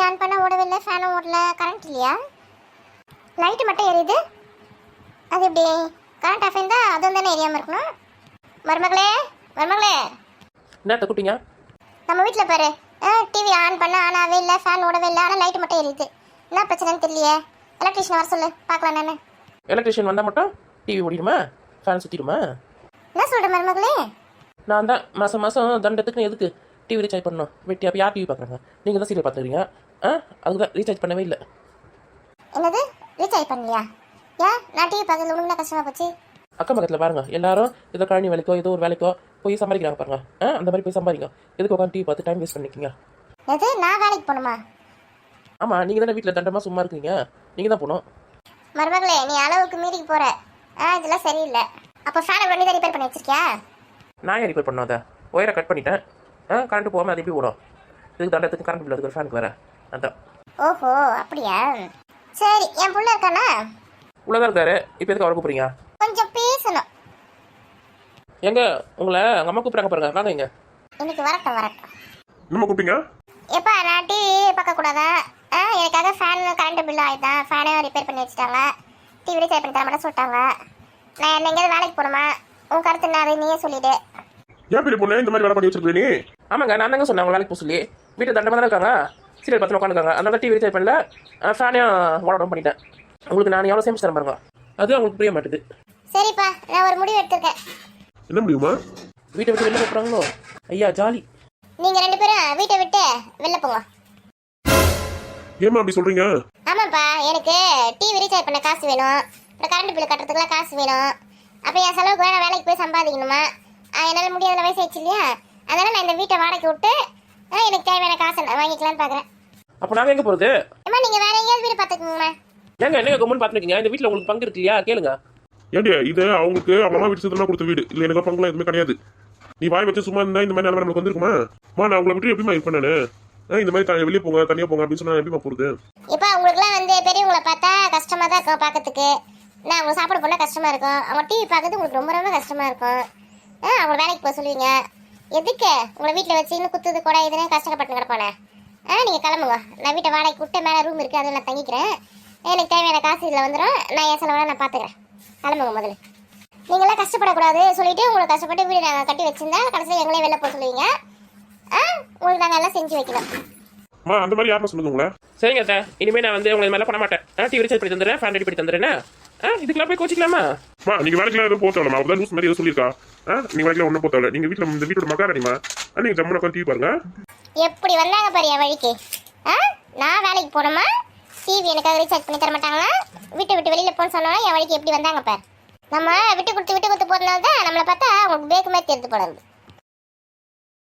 On பண்ண ஓடவே இல்லை, ஃபேனும் ஓடல, கரண்ட் இல்லையா? லைட்டு மட்டும் எரியுது. அது எப்படி? கரண்ட் ஆஃப் இருந்தா அதுவும் தானே எரியாமல் இருக்கணும். மருமகளே மருமகளே, என்ன கூப்பிட்டீங்க? நம்ம வீட்டில் பாரு, டிவி ஆன் பண்ண ஆனாவே இல்லை, ஃபேன் ஓடவே இல்லை, ஆனால் லைட்டு மட்டும் எரியுது. என்ன பிரச்சனைன்னு தெரியலையே. எலக்ட்ரிஷியன் வர சொல்லு, பார்க்கலாம். நான் எலக்ட்ரிஷியன் வந்தால் மட்டும் டிவி ஓடிடுமா, ஃபேன் சுற்றிடுமா? என்ன சொல்கிற மருமகளே? நான் தான் மாதம் தண்டத்துக்கு எதுக்கு டிவி ரீசார்ஜ் பண்ணணும்? வெட்டி அப்போ யார் டிவி பார்க்குறாங்க? நீங்கள் தான் சீரியல் பார்த்துக்கிறீங்க. அதுக்கு தான் ரீசார்ஜ் பண்ணவே இல்லை. என்னது ரீசார்ஜ் பண்ணலையா? ஏன் நான் டிவி பார்க்கறது உங்களுக்கு என்ன கஷ்டமாக போச்சு? அக்கம் பக்கத்தில் பாருங்க, எல்லாரும் ஏதோ கழனி வேலைக்கோ ஏதோ ஒரு வேலைக்கோ போய் சம்பாதிக்கிறாங்க பாருங்க. அந்த மாதிரி போய் சம்பாதிங்க. எதுக்கு உட்காந்து டிவி பார்த்து டைம் வேஸ்ட் பண்ணிக்கிங்க? எது நான் வேலைக்கு போகணுமா? ஆமாம், நீங்கள் தானே வீட்டில் தண்டமாக சும்மா இருக்கீங்க, நீங்கள் தான் போகணும். மருமகளே, நீ அளவுக்கு மீறிக்கு போகிற. இதெல்லாம் சரியில்லை. அப்போ ஃபேனை பண்ணி தான் ரிப்பேர் பண்ணி வச்சிருக்கியா? நான் ஏன் ரிப்பேர் பண்ணாத? ஒயரை கட் பண்ணிட்டேன். கரண்ட் போகாமல் அது எப்படி ஓடும்? இதுக்கு தண்டத்துக்கு கரண்ட் பில் அதுக்கு ஃபேனுக்கு வேறு. அதான். ஓஹோ, அப்படியா? சரி, என் புள்ள இருக்கானா? உள்ளதான் இருக்காரு. இப்போ எதுக்கு அவரை கூப்பிட்றீங்க? கொஞ்சம் பேசணும். எங்க உங்களை உங்கள் அம்மா கூப்பிட்றாங்க பாருங்க, வாங்க இங்க. இன்னைக்கு வரட்டும். நம்ம கூப்பிட்டீங்க? எப்பா நான் டிவி பார்க்கக்கூடாதா? எனக்காக ஃபேன் கரண்ட் பில் ஆகிட்டான், ஃபேனே ரிப்பேர் பண்ணி வச்சுட்டாங்க, டிவி ரீசார்ஜ் பண்ணி தர மட்டும் சொல்லிட்டாங்க. நான் என்ன எங்கேயாவது வேலைக்கு போகணுமா? உன் கருத்து என்ன, அதை நீயே சொல்லிவிடு. ஏன் பெரிய பொண்ணு இந்த மாதிரி வேலை பண்ணி வச்சிருக்கீங்க நீ? ஆமாங்க, நான் தாங்க சொன்னேன் உங்க வேலைக்கு போக சொல்லி. வீட்டில் தண்டமாக தான் இருக்காங்க, சீரியல் பார்த்து உட்காந்துருக்காங்க. அதனால டிவி ரீசார்ஜ் பண்ணல, ஃபேனையும் ஓட பண்ணிட்டேன். உங்களுக்கு நான் எவ்வளோ சேமிச்சு தரேன் பாருங்க, அது அவங்களுக்கு புரிய மாட்டுது. சரிப்பா, நான் ஒரு முடிவு எடுத்திருக்கேன். என்ன முடியுமா? வீட்டை விட்டு வெளில போகிறாங்களோ? ஐயா ஜாலி. நீங்கள் 2 பேரும் வீட்டை விட்டு வெளில போங்க. ஏமா அப்படி சொல்றீங்க? ஆமாப்பா, எனக்கு டிவி ரீசார்ஜ் பண்ண காசு வேணும், அப்புறம் கரண்ட் பில் கட்டுறதுக்குலாம் காசு வேணும், அப்புறம் என் செலவுக்கு வேணா வேலைக்கு போய் சம்பாதிக்கணுமா? என்னால் முடியாத வயசு ஆயிடுச்சு இல்லையா? அதனால நான் இந்த வீட்டை வாடகை விட்டு எனக்கு தேவையான காசை நான் வாங்கிக்கலான்னு பார்க்குறேன். அப்போ நாங்கள் எங்கே போகிறது? அம்மா நீங்கள் வேற எங்கேயாவது வீடு பார்த்துக்கோங்கம்மா. ஏங்க என்னங்க கம்முன்னு பார்த்துருக்கீங்க? இந்த வீட்டில் உங்களுக்கு பங்கு இருக்கு இல்லையா? கேளுங்க. ஏண்டி இது அவங்களுக்கு அவங்க அம்மா வீட்டு சேர்த்து கொடுத்த வீடு இல்லை, எனக்கு பங்குலாம் எதுவுமே கிடையாது. நீ வாய் வச்சு சும்மா இருந்தா இந்த மாதிரி நிலைமை நம்மளுக்கு வந்திருக்குமா? நான் உங்களை விட்டு எப்படிமா இருப்பேன் நானு? இந்த மாதிரி வெளியே போங்க, தனியாக போங்க அப்படின்னு சொன்னா எப்படிமா போகிறது? இப்போ உங்களுக்குலாம் வந்து பெரியவங்களை பார்த்தா கஷ்டமாக தான் இருக்கும் பார்க்கறதுக்கு. நான் அவங்க சாப்பிட போனால் கஷ்டமாக இருக்கும், அவங்க டிவி பார்க்கறது உங்களுக்கு ரொம்ப ரொம்ப கஷ்டமாக இருக்கும். அவங்க வேலைக்கு போக சொல்லுவீங்க. எதுக்கு உங்களை வீட்டில் வச்சு இன்னும் குத்துது கூட இதுன்னு கஷ்டப்பட்டு கிடப்பானே? நீங்கள் கிளம்புங்க. நான் வீட்டை வாடகை விட்டு மேலே ரூம் இருக்குது, அதில் நான் தங்கிக்கிறேன். எனக்கு தேவையான காசு இதில் வந்துடும், நான் என் செலவெல்லாம் நான் பார்த்துக்கிறேன். கிளம்புங்க முதல்ல. நீங்களாம் கஷ்டப்படக்கூடாது சொல்லிட்டு உங்களுக்கு கஷ்டப்பட்டு வீடு நாங்கள் கட்டி வச்சிருந்தா கடைசியில் எங்களே வெளில போக சொல்லுவீங்க. உங்களுக்கு நாங்கள் எல்லாம் செஞ்சு வைக்கலாம். அந்த மாதிரி யாரும் சொல்லுங்க உங்களை. சரிங்க சார், இனிமேல் நான் வந்து உங்களை மேலே பண்ண மாட்டேன். டிவி ரீசார்ஜ் பண்ணி தந்துடுறேன், ஃபேன் ரெடி பண்ணி தந்துடுறேன். இதுக்கெல்லாம் போய் கோச்சிக்கலாமா? நீங்க வேலைக்கெல்லாம் எதுவும் போத்தவல, அவதான் லூஸ் மாதிரி எதுவும் சொல்லியிருக்கா? நீங்க வேலைக்கெல்லாம் ஒன்றும் போத்தவல, நீங்க வீட்டில் இந்த வீட்டோட மகாராணிமா, நீங்க ஜம்முன உட்காந்து டிவி பாருங்க. எப்படி வந்தாங்க பாரு என் வழிக்கு. நான் வேலைக்கு போனோமா, டிவி எனக்காக ரீசார்ஜ் பண்ணி தர மாட்டாங்களா? விட்டு வெளியில போன்னு சொன்னோன்னா என் வழிக்கு எப்படி வந்தாங்க பாரு. நம்ம விட்டு கொடுத்து போறதுனால தான் நம்மளை பார்த்தா உங்களுக்கு பேக்கு மாதிரி தெரிந்து போடுறது.